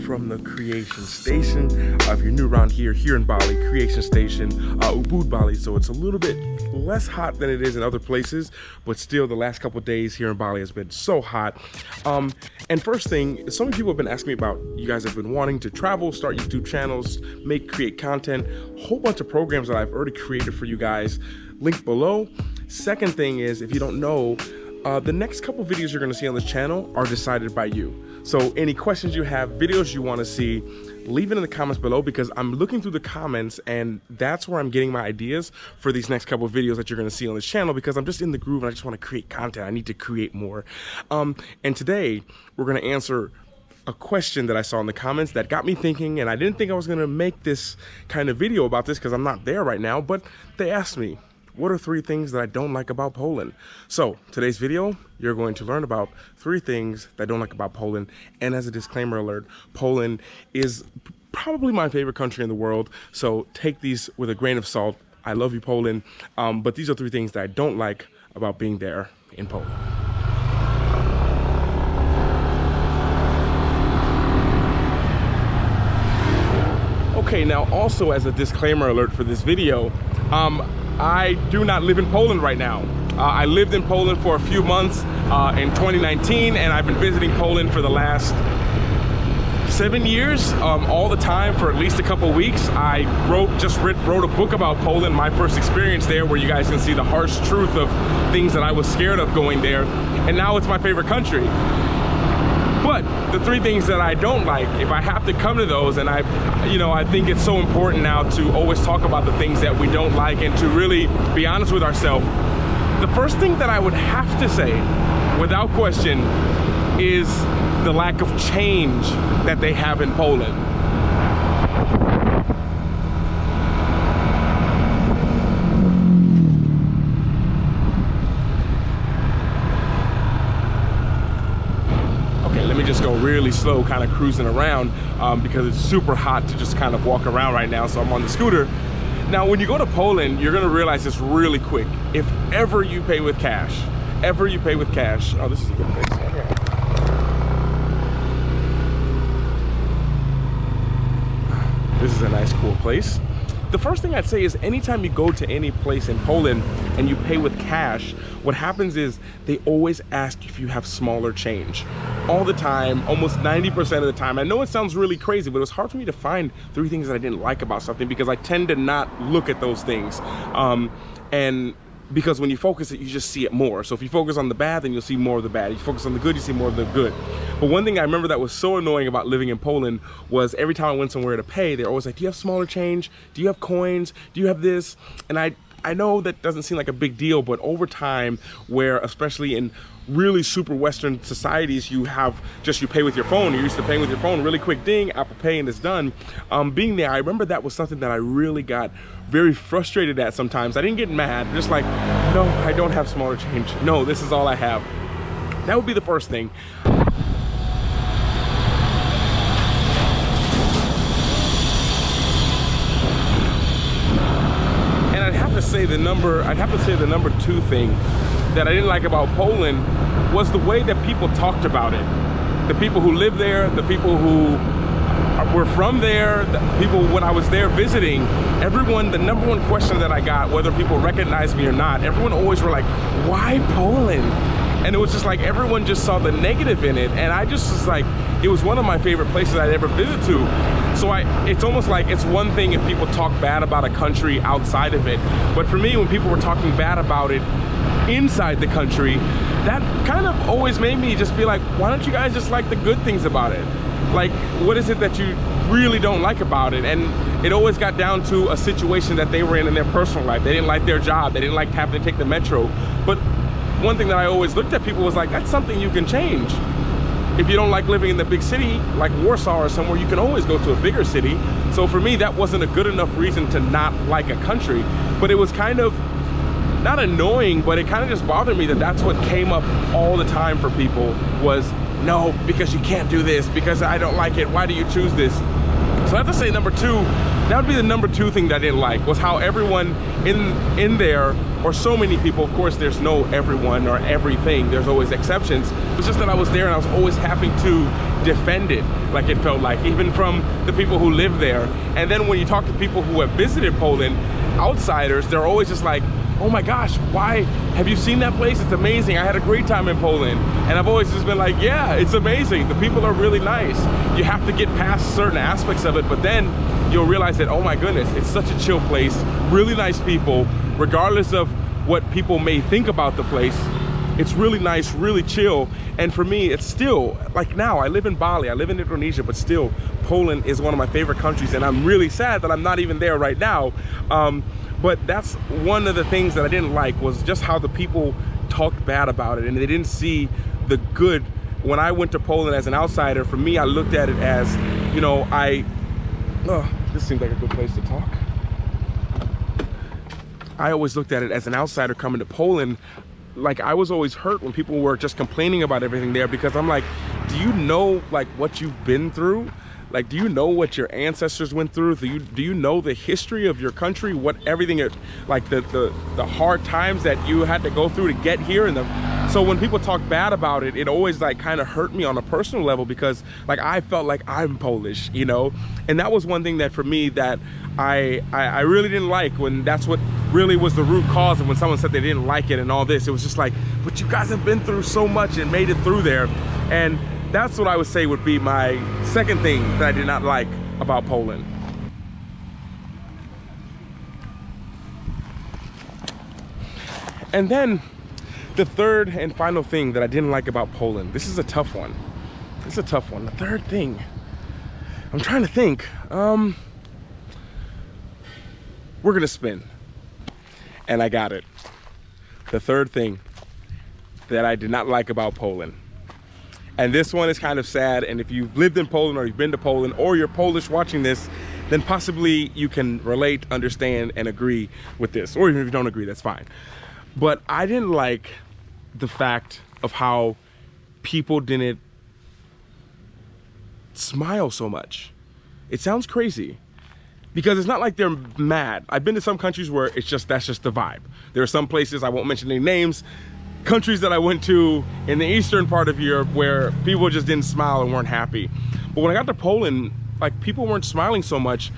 from the Creation Station. If you're new around here in Bali, Creation Station, Ubud, Bali, so it's a little bit less hot than it is in other places, but still the last couple of days here in Bali has been so hot. And first thing, so many people have been asking me about, you guys have been wanting to travel, start YouTube channels, create content, a whole bunch of programs that I've already created for you guys, link below. Second thing is, if you don't know, the next couple videos you're gonna see on this channel are decided by you. So any questions you have, videos you wanna see, leave it in the comments below, because I'm looking through the comments and that's where I'm getting my ideas for these next couple of videos that you're gonna see on this channel, because I'm just in the groove and I just wanna create content. I need to create more. And today we're gonna answer a question that I saw in the comments that got me thinking, and I didn't think I was gonna make this kind of video about this because I'm not there right now, but they asked me, what are 3 things that I don't like about Poland? So today's video, you're going to learn about 3 things that I don't like about Poland. And as a disclaimer alert, Poland is probably my favorite country in the world. So take these with a grain of salt. I love you, Poland. But these are 3 things that I don't like about being there in Poland. Okay, now also as a disclaimer alert for this video, I do not live in Poland right now. I lived in Poland for a few months in 2019, and I've been visiting Poland for the last 7 years, all the time for at least a couple weeks. I just wrote a book about Poland, my first experience there, where you guys can see the harsh truth of things that I was scared of going there, and now it's my favorite country. But the 3 things that I don't like, if I have to come to those, and I think it's so important now to always talk about the things that we don't like and to really be honest with ourselves. The first thing that I would have to say, without question, is the lack of change that they have in Poland. Let me just go really slow, kind of cruising around because it's super hot to just kind of walk around right now, so I'm on the scooter. Now, when you go to Poland, you're gonna realize this really quick. If ever you pay with cash, oh, this is a good place. Okay. This is a nice, cool place. The first thing I'd say is anytime you go to any place in Poland and you pay with cash, what happens is they always ask if you have smaller change. All the time, almost 90% of the time. I know it sounds really crazy, but it was hard for me to find 3 things that I didn't like about something, because I tend to not look at those things. And because when you focus it, you just see it more. So if you focus on the bad, then you'll see more of the bad. If you focus on the good, you see more of the good. But one thing I remember that was so annoying about living in Poland was every time I went somewhere to pay, they're always like, do you have smaller change? Do you have coins? Do you have this? And I know that doesn't seem like a big deal, but over time, where especially in really super Western societies, you pay with your phone. You're used to paying with your phone, really quick ding, Apple Pay, and it's done. Being there, I remember that was something that I really got very frustrated at sometimes. I didn't get mad, just like, no, I don't have smaller change. No, this is all I have. That would be the first thing. And I'd have to say the number 2 thing that I didn't like about Poland was the way that people talked about it. The people who live there, the people who were from there, the people when I was there visiting, everyone, the number 1 question that I got, whether people recognized me or not, everyone always were like, why Poland? And it was just like everyone just saw the negative in it, and I just was like, it was one of my favorite places I'd ever visited to. So it's almost like it's one thing if people talk bad about a country outside of it, but for me, when people were talking bad about it inside the country, that kind of always made me just be like, why don't you guys just like the good things about it? Like, what is it that you really don't like about it? And it always got down to a situation that they were in their personal life. They didn't like their job. They didn't like having to take the metro. But one thing that I always looked at people was like, that's something you can change. If you don't like living in the big city, like Warsaw or somewhere, you can always go to a bigger city. So for me, that wasn't a good enough reason to not like a country. But it was kind of, not annoying, but it kind of just bothered me that that's what came up all the time for people was, no, because you can't do this, because I don't like it, why do you choose this? So I have to say number 2 that would be the number 2 thing that I didn't like, was how everyone in there, or so many people, of course there's no everyone or everything, there's always exceptions. It's just that I was there and I was always having to defend it, like it felt like, even from the people who live there. And then when you talk to people who have visited Poland, outsiders, they're always just like, oh my gosh, why have you seen that place? It's amazing. I had a great time in Poland. And I've always just been like, yeah, it's amazing. The people are really nice. You have to get past certain aspects of it, but then you'll realize that, oh my goodness, it's such a chill place, really nice people, regardless of what people may think about the place. It's really nice, really chill. And for me, it's still, like now, I live in Bali, I live in Indonesia, but still, Poland is one of my favorite countries, and I'm really sad that I'm not even there right now. But that's one of the things that I didn't like, was just how the people talked bad about it, and they didn't see the good. When I went to Poland as an outsider, for me, I looked at it as, you know, this seems like a good place to talk. I always looked at it as an outsider coming to Poland. Like, I was always hurt when people were just complaining about everything there, because I'm like, do you know like what you've been through? Like, do you know what your ancestors went through? Do you know the history of your country? What everything, like the hard times that you had to go through to get here? And so when people talk bad about it, it always like kind of hurt me on a personal level, because like I felt like I'm Polish, you know? And that was one thing that for me that I really didn't like, when that's what really was the root cause of when someone said they didn't like it and all this. It was just like, but you guys have been through so much and made it through there. And that's what I would say would be my second thing that I did not like about Poland. And then the third and final thing that I didn't like about Poland, this is a tough one. This is a tough one. The third thing, I'm trying to think. We're gonna spin. And I got it. The third thing that I did not like about Poland. And this one is kind of sad, and if you've lived in Poland or you've been to Poland or you're Polish watching this, then possibly you can relate, understand, and agree with this. Or even if you don't agree, that's fine. But I didn't like the fact of how people didn't smile so much. It sounds crazy, because it's not like they're mad. I've been to some countries where it's just, that's just the vibe. There are some places, I won't mention any names, countries that I went to in the eastern part of Europe where people just didn't smile and weren't happy. But when I got to Poland, like, people weren't smiling so much,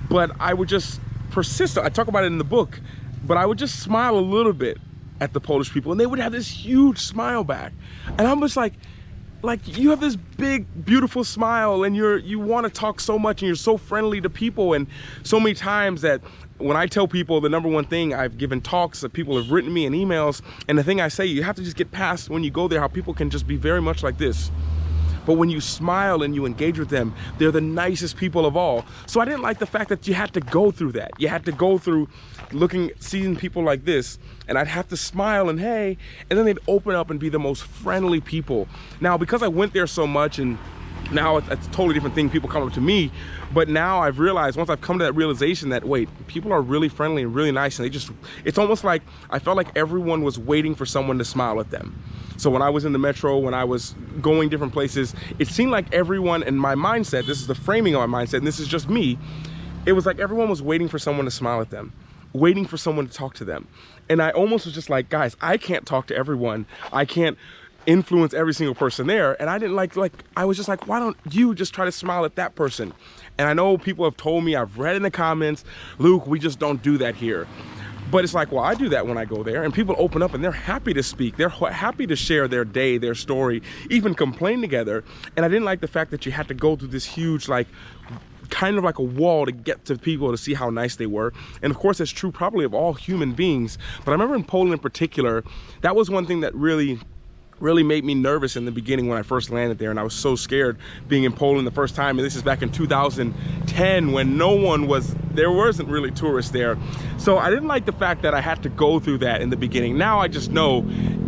but I would just persist. I talk about it in the book, but I would just smile a little bit at the Polish people, and they would have this huge smile back. And I'm just like you have this big, beautiful smile, and you want to talk so much, and you're so friendly to people. And so many times that when I tell people, the number one thing, I've given talks that people have written me in emails, and the thing I say, you have to just get past when you go there, how people can just be very much like this. But when you smile and you engage with them, they're the nicest people of all. So I didn't like the fact that you had to go through that. You had to go through seeing people like this, and I'd have to smile and hey, and then they'd open up and be the most friendly people. Now, because I went there so much, and now it's a totally different thing, people come up to me, but now I've realized, once I've come to that realization that, wait, people are really friendly and really nice, and it's almost like, I felt like everyone was waiting for someone to smile at them. So when I was in the metro, when I was going different places, it seemed like everyone in my mindset, this is the framing of my mindset, and this is just me, it was like everyone was waiting for someone to smile at them, waiting for someone to talk to them. And I almost was just like, guys, I can't talk to everyone. I can't influence every single person there. And I didn't like I was just like, why don't you just try to smile at that person? And I know people have told me, I've read in the comments, Luke, we just don't do that here. But it's like, well, I do that when I go there, and people open up and they're happy to speak. They're happy to share their day, their story, even complain together. And I didn't like the fact that you had to go through this huge, like, kind of like a wall to get to people to see how nice they were. And of course, that's true probably of all human beings. But I remember in Poland in particular, that was one thing that really made me nervous in the beginning when I first landed there, and I was so scared being in Poland the first time. And this is back in 2010 when there wasn't really tourists there. So I didn't like the fact that I had to go through that in the beginning. Now I just know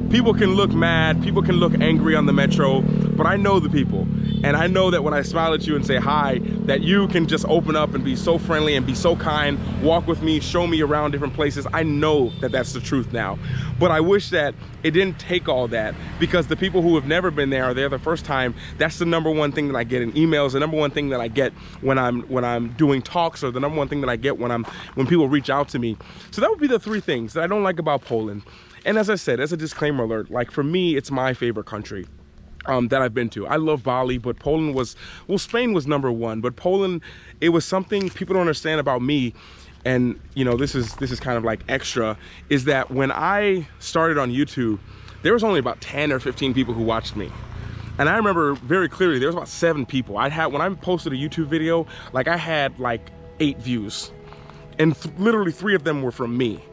people can look mad, people can look angry on the metro, but I know the people. And I know that when I smile at you and say hi, that you can just open up and be so friendly and be so kind, walk with me, show me around different places. I know that that's the truth now. But I wish that it didn't take all that, because the people who have never been there or they're the first time, that's the number one thing that I get in emails, the number one thing that I get when I'm doing talks, or the number one thing that I get when people reach out to me. So that would be the three things that I don't like about Poland. And as I said, as a disclaimer alert, like for me, it's my favorite country that I've been to. I love Bali, but Poland was, well, Spain was number one, but Poland, it was something people don't understand about me. And you know, this is kind of like extra, is that when I started on YouTube, there was only about 10 or 15 people who watched me. And I remember very clearly, there was about 7 people. when I posted a YouTube video, like I had like 8 views, and literally 3 of them were from me.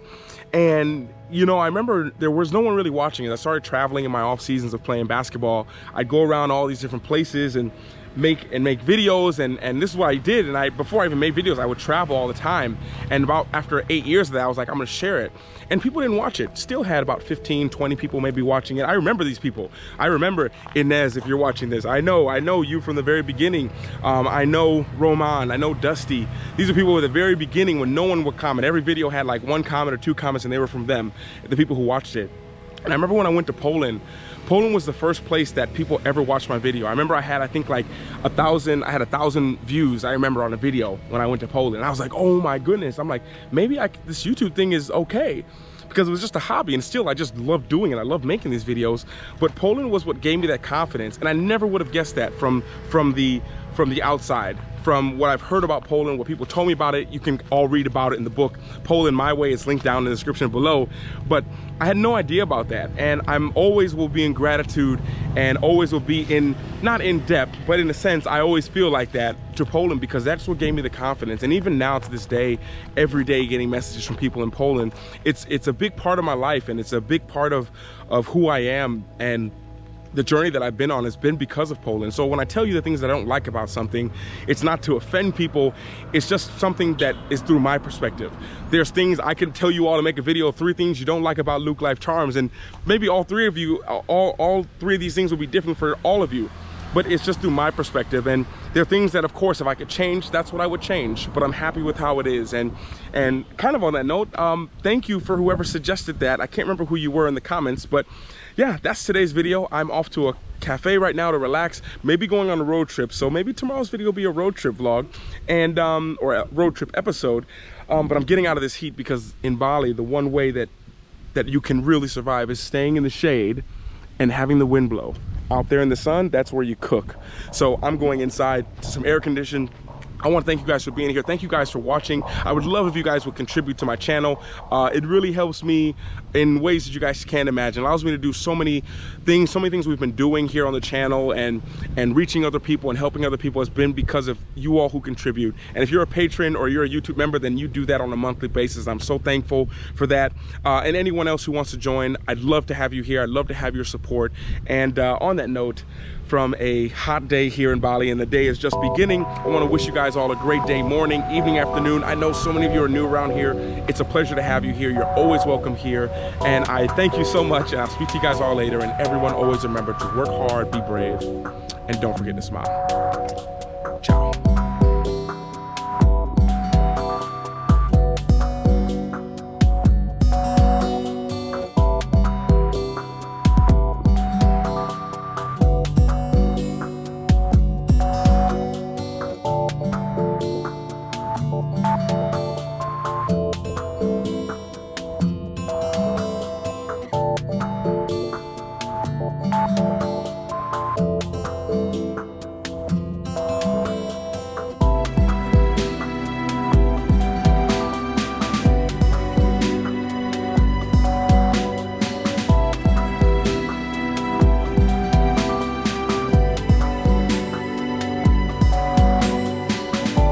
And you know, I remember there was no one really watching it. I started traveling in my off seasons of playing basketball. I'd go around all these different places and make videos, and this is what I did. And before I even made videos, I would travel all the time. And after 8 years of that, I was like, I'm gonna share it. And people didn't watch it. Still had about 15, 20 people maybe watching it. I remember these people. I remember Inez, if you're watching this. I know you from the very beginning. I know Roman, I know Dusty. These are people at the very beginning when no one would comment. Every video had like 1 comment or 2 comments, and they were from them, the people who watched it. And I remember when I went to Poland, Poland was the first place that people ever watched my video. I remember I had, I think like 1,000 views, I remember, on a video when I went to Poland. And I was like, oh my goodness. I'm like, maybe this YouTube thing is okay. Because it was just a hobby, and still I just love doing it. I love making these videos. But Poland was what gave me that confidence. And I never would have guessed that from the outside. From what I've heard about Poland, what people told me about it, you can all read about it in the book, Poland My Way. It's linked down in the description below. But I had no idea about that. And I'm always will be in gratitude, and always will be in, not in depth, but in a sense, I always feel like that to Poland, because that's what gave me the confidence. And even now to this day, every day getting messages from people in Poland, it's a big part of my life, and it's a big part of who I am. And the journey that I've been on has been because of Poland. So when I tell you the things that I don't like about something, it's not to offend people. It's just something that is through my perspective. There's things I can tell you all to make a video of 3 things you don't like about LukeLifeCharms, and maybe all 3 of you, all 3 of these things will be different for all of you. But it's just through my perspective, and there are things that, of course, if I could change, that's what I would change. But I'm happy with how it is. And kind of on that note, thank you for whoever suggested that. I can't remember who you were in the comments, but yeah, that's today's video. I'm off to a cafe right now to relax, maybe going on a road trip. So maybe tomorrow's video will be a road trip vlog, and or a road trip episode. But I'm getting out of this heat, because in Bali, the one way that you can really survive is staying in the shade and having the wind blow. Out there in the sun, that's where you cook. So I'm going inside to some air conditioned. I want to thank you guys for being here. Thank you guys for watching. I would love if you guys would contribute to my channel. It really helps me in ways that you guys can't imagine. It allows me to do so many things we've been doing here on the channel, and reaching other people and helping other people has been because of you all who contribute. And if you're a patron or you're a YouTube member, then you do that on a monthly basis. I'm so thankful for that. And anyone else who wants to join, I'd love to have you here. I'd love to have your support. And on that note, from a hot day here in Bali, and the day is just beginning, I want to wish you guys all a great day, morning, evening, afternoon. I know so many of you are new around here. It's a pleasure to have you here. You're always welcome here, and I thank you so much, and I'll speak to you guys all later. And everyone, always remember to work hard, be brave, and don't forget to smile.